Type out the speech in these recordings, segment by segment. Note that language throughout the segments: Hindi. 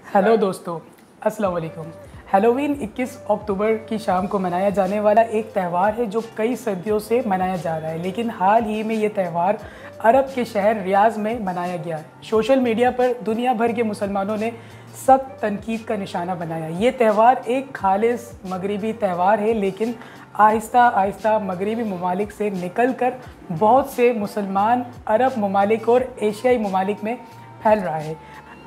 हेलो दोस्तों, अस्सलाम वालेकुम। हैलोवीन 21 अक्टूबर की शाम को मनाया जाने वाला एक त्यौहार है जो कई सदियों से मनाया जा रहा है, लेकिन हाल ही में ये त्यौहार अरब के शहर रियाज में मनाया गया है। सोशल मीडिया पर दुनिया भर के मुसलमानों ने सख्त तनकीद का निशाना बनाया। ये त्यौहार एक खालिस मगरिबी त्यौहार है, लेकिन आहिस्ता आहिस्ता मगरिबी ममालिक से निकल कर बहुत से मुसलमान अरब ममालिक और एशियाई ममालिक में फैल रहा है।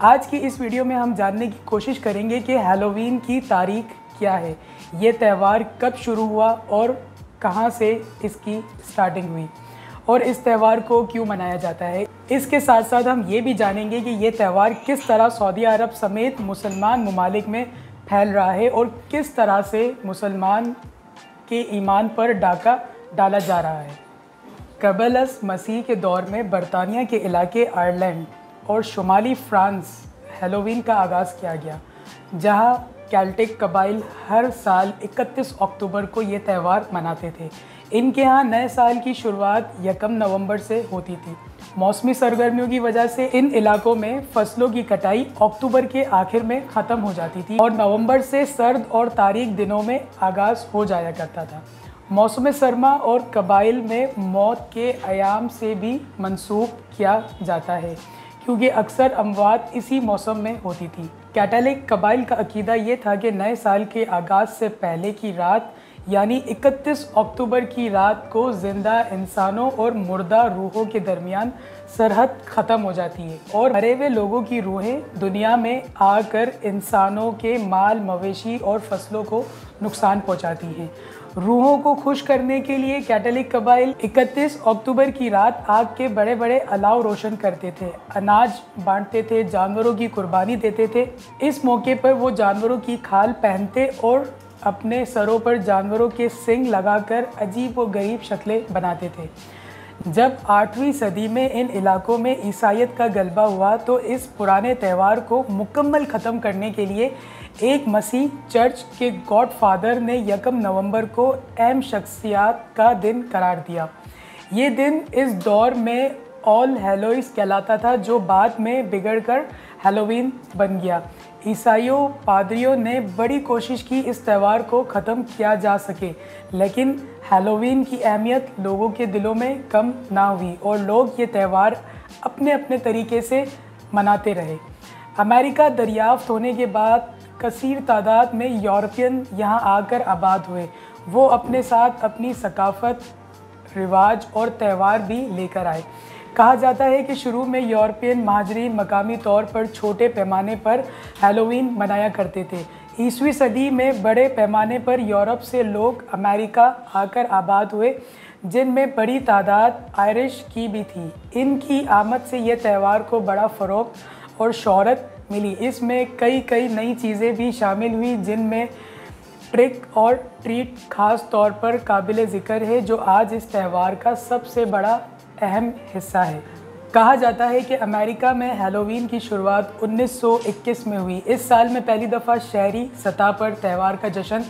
आज की इस वीडियो में हम जानने की कोशिश करेंगे कि हैलोवीन की तारीख क्या है, ये त्यौहार कब शुरू हुआ और कहाँ से इसकी स्टार्टिंग हुई और इस त्यौहार को क्यों मनाया जाता है। इसके साथ साथ हम ये भी जानेंगे कि ये त्यौहार किस तरह सऊदी अरब समेत मुसलमान ममालिक में फैल रहा है और किस तरह से मुसलमान के ईमान पर डाका डाला जा रहा है। कबल मसीह के दौर में बरतानिया के इलाके आयरलैंड और शुमाली फ्रांस हैलोवीन का आगाज़ किया गया, जहां केल्टिक कबाइल हर साल 31 अक्टूबर को ये त्यौहार मनाते थे। इनके यहाँ नए साल की शुरुआत 1 नवंबर से होती थी। मौसमी सरगर्मियों की वजह से इन इलाकों में फसलों की कटाई अक्टूबर के आखिर में ख़त्म हो जाती थी और नवंबर से सर्द और तारीक दिनों में आगाज़ हो जाया करता था। मौसम सरमा और कबाइल में मौत के अयाम से भी मंसूब किया जाता है, क्योंकि अक्सर अमवात इसी मौसम में होती थी। कैटलिक कबाइल का अकीदा ये था कि नए साल के आगाज़ से पहले की रात यानी 31 अक्टूबर की रात को ज़िंदा इंसानों और मुर्दा रूहों के दरमियान सरहद ख़त्म हो जाती है और मरे हुए लोगों की रूहें दुनिया में आकर इंसानों के माल मवेशी और फसलों को नुकसान पहुंचाती हैं। रूहों को खुश करने के लिए कैटलिक कबाइल 31 अक्टूबर की रात आग के बड़े बड़े अलाव रोशन करते थे, अनाज बांटते थे, जानवरों की कुर्बानी देते थे। इस मौके पर वो जानवरों की खाल पहनते और अपने सरों पर जानवरों के सींग लगाकर अजीब व गरीब शक्लें बनाते थे। जब 8वीं सदी में इन इलाकों में ईसाईयत का गलबा हुआ तो इस पुराने त्यौहार को मुकम्मल ख़त्म करने के लिए एक मसीह चर्च के गॉडफादर ने 1 नवंबर को अहम शख्सियत का दिन करार दिया। ये दिन इस दौर में ऑल हेलोइस कहलाता था, जो बाद में बिगड़कर हैलोवीन बन गया। ईसाइयों पादरियों ने बड़ी कोशिश की इस त्यौहार को ख़त्म किया जा सके, लेकिन हैलोवीन की अहमियत लोगों के दिलों में कम ना हुई और लोग ये त्यौहार अपने अपने तरीके से मनाते रहे। अमेरिका दरियाफ्त होने के बाद कसीर तादाद में यूरोपियन यहाँ आकर आबाद हुए। वो अपने साथ अपनी सकाफ़त, रिवाज और त्यौहार भी लेकर आए। कहा जाता है कि शुरू में यूरोपियन महाजरीन मकामी तौर पर छोटे पैमाने पर हैलोवीन मनाया करते थे। 20वीं सदी में बड़े पैमाने पर यूरोप से लोग अमेरिका आकर आबाद हुए, जिनमें बड़ी तादाद आयरिश की भी थी। इनकी आमद से यह त्यौहार को बड़ा फ़रोग़ और शोहरत मिली। इसमें कई नई चीज़ें भी शामिल हुई, जिनमें ट्रिक और ट्रीट ख़ास तौर पर काबिल ज़िक्र है, जो आज इस त्यौहार का सबसे बड़ा अहम हिस्सा है। कहा जाता है कि अमेरिका में हैलोवीन की शुरुआत 1921 में हुई। इस साल में पहली दफ़ा शहरी सतह पर त्यौहार का जश्न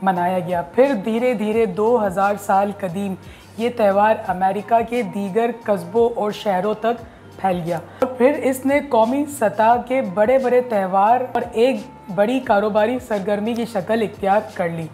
मनाया गया। फिर धीरे धीरे 2000 साल कदीम ये त्यौहार अमेरिका के दीगर कस्बों और शहरों तक फैल गया और फिर इसने कौमी सतह के बड़े बड़े त्यौहार और एक बड़ी कारोबारी सरगर्मी की शक्ल इख्तियार कर ली।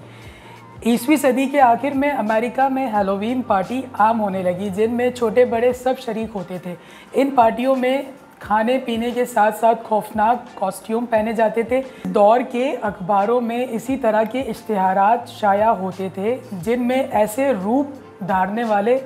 20वीं सदी के आखिर में अमेरिका में हैलोवीन पार्टी आम होने लगी, जिनमें छोटे बड़े सब शरीक होते थे। इन पार्टियों में खाने पीने के साथ साथ खौफनाक कॉस्ट्यूम पहने जाते थे। दौर के अखबारों में इसी तरह के इश्तिहारात शाया होते थे, जिनमें ऐसे रूप धारने वाले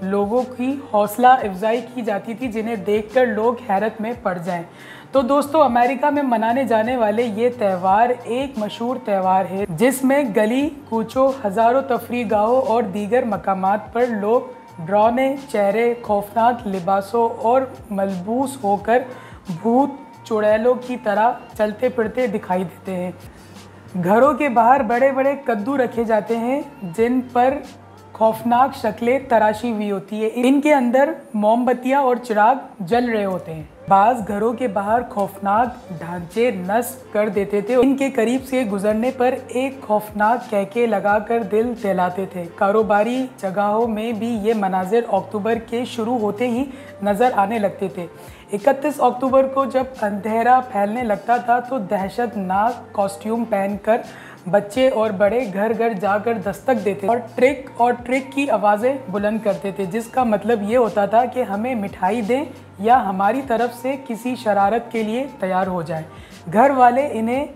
लोगों की हौसला अफजाई की जाती थी जिन्हें देखकर लोग हैरत में पड़ जाएं। तो दोस्तों, अमेरिका में मनाने जाने वाले ये त्यौहार एक मशहूर त्यौहार है, जिसमें गली कूचों, हज़ारों तफरीगाहों और दीगर मकामात पर लोग डरावने चेहरे, खौफनाक लिबासों और मलबूस होकर भूत चुड़ैलों की तरह चलते फिरते दिखाई देते हैं। घरों के बाहर बड़े बड़े कद्दू रखे जाते हैं, जिन पर खौफनाक शक्लें तराशी हुई होती है। इनके अंदर मोमबत्तियां और चिराग जल रहे होते हैं। बाज़ घरों के बाहर खौफनाक ढांचे नस्ब कर देते थे। इनके करीब से गुजरने पर एक खौफनाक कहके लगाकर दिल दहलाते थे। कारोबारी जगहों में भी ये मनाजिर अक्टूबर के शुरू होते ही नज़र आने लगते थे। 31 अक्टूबर को जब अंधेरा फैलने लगता था तो दहशतनाक कॉस्ट्यूम पहनकर बच्चे और बड़े घर घर जाकर दस्तक देते और ट्रिक की आवाज़ें बुलंद करते थे, जिसका मतलब ये होता था कि हमें मिठाई दें या हमारी तरफ से किसी शरारत के लिए तैयार हो जाए। घर वाले इन्हें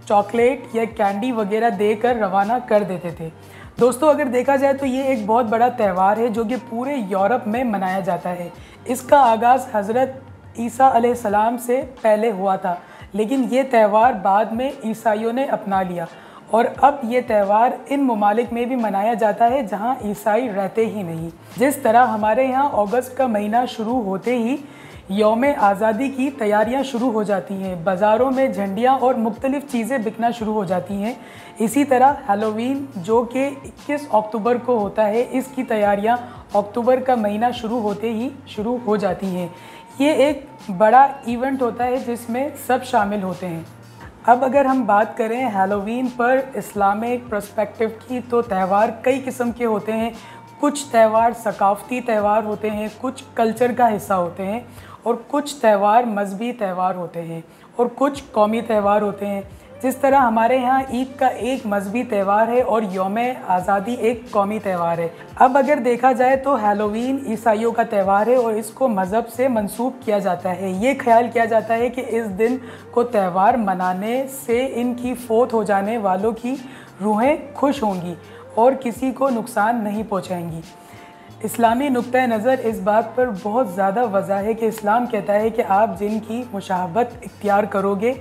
चॉकलेट या कैंडी वगैरह देकर रवाना कर देते थे। दोस्तों, अगर देखा जाए तो ये एक बहुत बड़ा त्यौहार है जो कि पूरे यूरोप में मनाया जाता है। इसका आगाज़ हज़रत ईसा अलैहिस्सलाम से पहले हुआ था, लेकिन ये त्यौहार बाद में ईसाइयों ने अपना लिया और अब ये त्यौहार इन ममालिक में भी मनाया जाता है जहाँ ईसाई रहते ही नहीं। जिस तरह हमारे यहाँ अगस्त का महीना शुरू होते ही यौम आज़ादी की तैयारियां शुरू हो जाती हैं, बाज़ारों में झंडियां और मुख्तलिफ़ चीज़ें बिकना शुरू हो जाती हैं, इसी तरह हैलोवीन जो कि 21 अक्टूबर को होता है, इसकी तैयारियां अक्टूबर का महीना शुरू होते ही शुरू हो जाती हैं। ये एक बड़ा इवेंट होता है जिसमें सब शामिल होते हैं। अब अगर हम बात करें हैलोवीन पर इस्लामिक पर्सपेक्टिव की, तो त्यौहार कई किस्म के होते हैं। कुछ त्यौहार सकाफ़ती त्यौहार होते हैं, कुछ कल्चर का हिस्सा होते हैं और कुछ त्यौहार मजहबी त्यौहार होते हैं और कुछ कौमी त्यौहार होते हैं। जिस तरह हमारे यहाँ ईद का एक मजहबी त्यौहार है और यौम आज़ादी एक कौमी त्यौहार है। अब अगर देखा जाए तो हैलोवीन ईसाइयों का त्यौहार है और इसको मज़हब से मंसूब किया जाता है। ये ख्याल किया जाता है कि इस दिन को त्यौहार मनाने से इनकी फ़ौत हो जाने वालों की रूहें खुश होंगी और किसी को नुकसान नहीं पहुँचाएंगी। इस्लामी नुक्ता नज़र इस बात पर बहुत ज़्यादा वज़ा है कि इस्लाम कहता है कि आप जिनकी मुशाहबत इख्तियार करोगे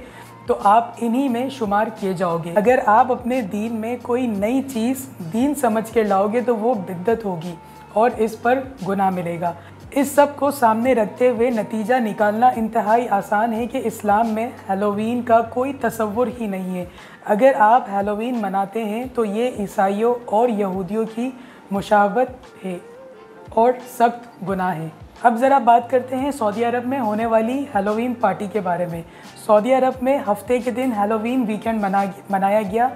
तो आप इन्हीं में शुमार किए जाओगे। अगर आप अपने दीन में कोई नई चीज़ दीन समझ के लाओगे तो वो बिद्दत होगी और इस पर गुनाह मिलेगा। इस सब को सामने रखते हुए नतीजा निकालना इंतहाई आसान है कि इस्लाम में हैलोवीन का कोई तसव्वुर ही नहीं है। अगर आप हैलोवीन मनाते हैं तो ये ईसाइयों और यहूदियों की मुशाबहत है और सख्त गुनाह है। अब ज़रा बात करते हैं सऊदी अरब में होने वाली हैलोवीन पार्टी के बारे में। सऊदी अरब में हफ्ते के दिन हैलोवीन वीकेंड मनाया गया।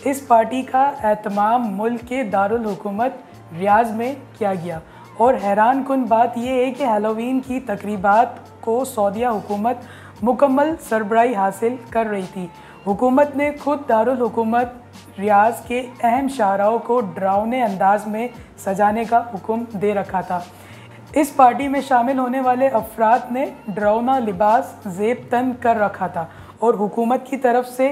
इस पार्टी का एहतमाम मुल्क के दारुल हुकूमत रियाज में किया गया और हैरान कुन बात यह है कि हैलोवीन की तकरीबात को सऊदीया हुकूमत मुकम्मल सरबराही हासिल कर रही थी। हुकूमत ने खुद दारुल हुकूमत रियाज के अहम शाहराओं को डरावने अंदाज में सजाने का हुक्म दे रखा था। इस पार्टी में शामिल होने वाले अफराद ने डरावना लिबास ज़ेब तन कर रखा था और हुकूमत की तरफ से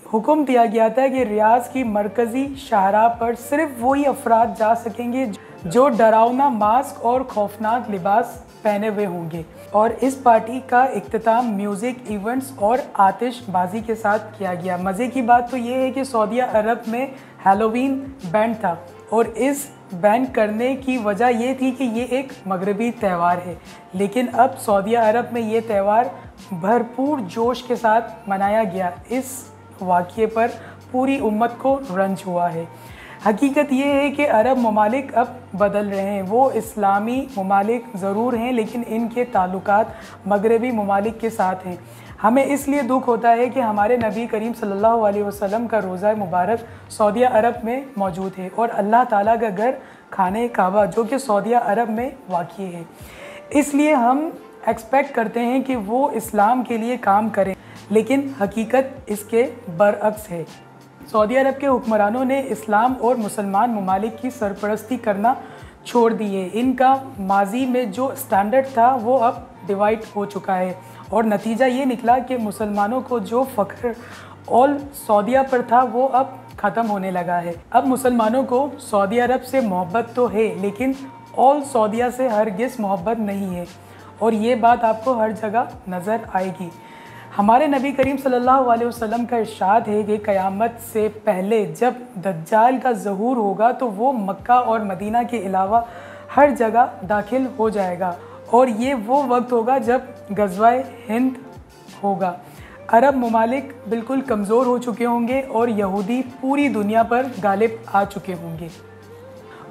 हुक्म दिया गया था कि रियाज की मरकज़ी शाहरा पर सिर्फ वही अफराद जा सकेंगे जो डरावना मास्क और खौफनाक लिबास पहने हुए होंगे। और इस पार्टी का इख्तिताम म्यूज़िक इवेंट्स और आतिशबाजी के साथ किया गया। मज़े की बात तो ये है कि सऊदी अरब में हैलोवीन बैन था और इस बैन करने की वजह ये थी कि ये एक मगरबी त्यौहार है, लेकिन अब सऊदी अरब में ये त्यौहार भरपूर जोश के साथ मनाया गया। इस वाक़ये पर पूरी उम्मत को रंज हुआ है। हकीकत ये है कि अरब ममालिक अब बदल रहे हैं। वो इस्लामी ममालिक ज़रूर हैं, लेकिन इनके ताल्लुकात मगरबी ममालिक के साथ हैं। हमें इसलिए दुख होता है कि हमारे नबी करीम सल्लल्लाहु अलैहि वसल्लम का रोज़ा मुबारक सऊदी अरब में मौजूद है और अल्लाह ताला का घर खाने काबा जो कि सऊदी अरब में वाक़ है। इसलिए हम एक्सपेक्ट करते हैं कि वो इस्लाम के लिए काम करें, लेकिन हकीकत इसके बरअक्स है। सऊदी अरब के हुक्मरानों ने इस्लाम और मुसलमान ममालिक की सरपरस्ती करना छोड़ दी है। इनका माजी में जो स्टैंडर्ड था वो अब डिवाइड हो चुका है और नतीजा ये निकला कि मुसलमानों को जो फ़ख्र ऑल सऊदिया पर था वो अब ख़त्म होने लगा है। अब मुसलमानों को सऊदी अरब से मोहब्बत तो है, लेकिन ऑल सऊदिया से हरगिज़ मोहब्बत नहीं है और ये बात आपको हर जगह नज़र आएगी। हमारे नबी करीम सल्लल्लाहु अलैहि वसल्लम का इरशाद है कि क़यामत से पहले जब दज्जाल का ज़हूर होगा तो वो मक्का और मदीना के अलावा हर जगह दाखिल हो जाएगा और ये वो वक्त होगा जब ग़ज़वाए हिंद होगा। अरब ममालिक बिल्कुल कमज़ोर हो चुके होंगे और यहूदी पूरी दुनिया पर गालिब आ चुके होंगे।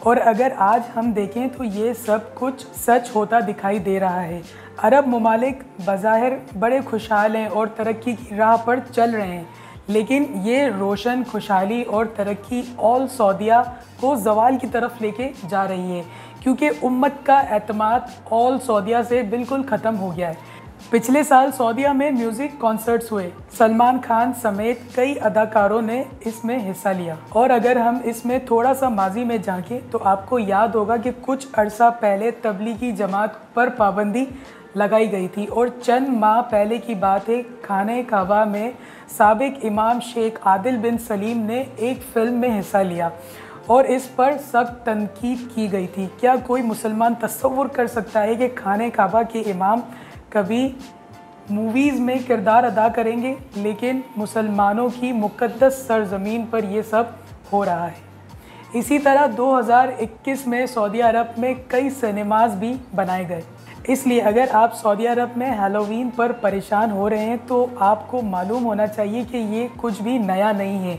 और अगर आज हम देखें तो ये सब कुछ सच होता दिखाई दे रहा है। अरब ममालिक बज़ाहिर बड़े खुशहाल हैं और तरक्की की राह पर चल रहे हैं, लेकिन ये रोशन खुशहाली और तरक्की ऑल सऊदिया को ज़वाल की तरफ लेके जा रही है, क्योंकि उम्मत का एतमाद ऑल सऊदिया से बिल्कुल ख़त्म हो गया है। पिछले साल सऊदीया में म्यूजिक कॉन्सर्ट्स हुए। सलमान खान समेत कई अदाकारों ने इसमें हिस्सा लिया। और अगर हम इसमें थोड़ा सा माजी में झांकें तो आपको याद होगा कि कुछ अरसा पहले तबलीगी जमात पर पाबंदी लगाई गई थी और चंद माह पहले की बात है, खाने काबा में साबिक इमाम शेख आदिल बिन सलीम ने एक फ़िल्म में हिस्सा लिया और इस पर सख्त तनकीद की गई थी। क्या कोई मुसलमान तसव्वुर कर सकता है कि खाने काबा के इमाम कभी मूवीज़ में किरदार अदा करेंगे? लेकिन मुसलमानों की मुक़द्दस सरज़मीन पर यह सब हो रहा है। इसी तरह 2021 में सऊदी अरब में कई सिनेमाज भी बनाए गए। इसलिए अगर आप सऊदी अरब में हैलोवीन पर परेशान हो रहे हैं तो आपको मालूम होना चाहिए कि ये कुछ भी नया नहीं है।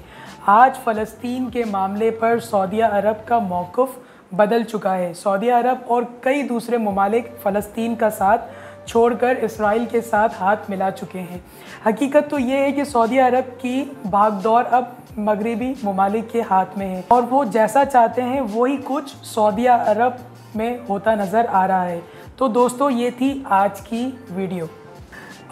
आज फ़लस्तीन के मामले पर सऊदी अरब का मौक़िफ़ बदल चुका है। सऊदी अरब और कई दूसरे ममालिक फ़लस्तीन का साथ छोड़कर इसराइल के साथ हाथ मिला चुके हैं। हकीकत तो ये है कि सऊदी अरब की भागदौड़ अब मगरबी ममालिक के हाथ में है और वो जैसा चाहते हैं वही कुछ सऊदी अरब में होता नज़र आ रहा है। तो दोस्तों, ये थी आज की वीडियो।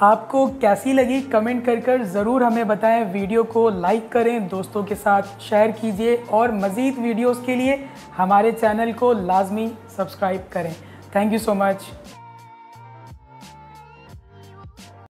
आपको कैसी लगी कमेंट कर ज़रूर हमें बताएं। वीडियो को लाइक करें, दोस्तों के साथ शेयर कीजिए और मज़ीद वीडियोस के लिए हमारे चैनल को लाजमी सब्सक्राइब करें। Thank you so much.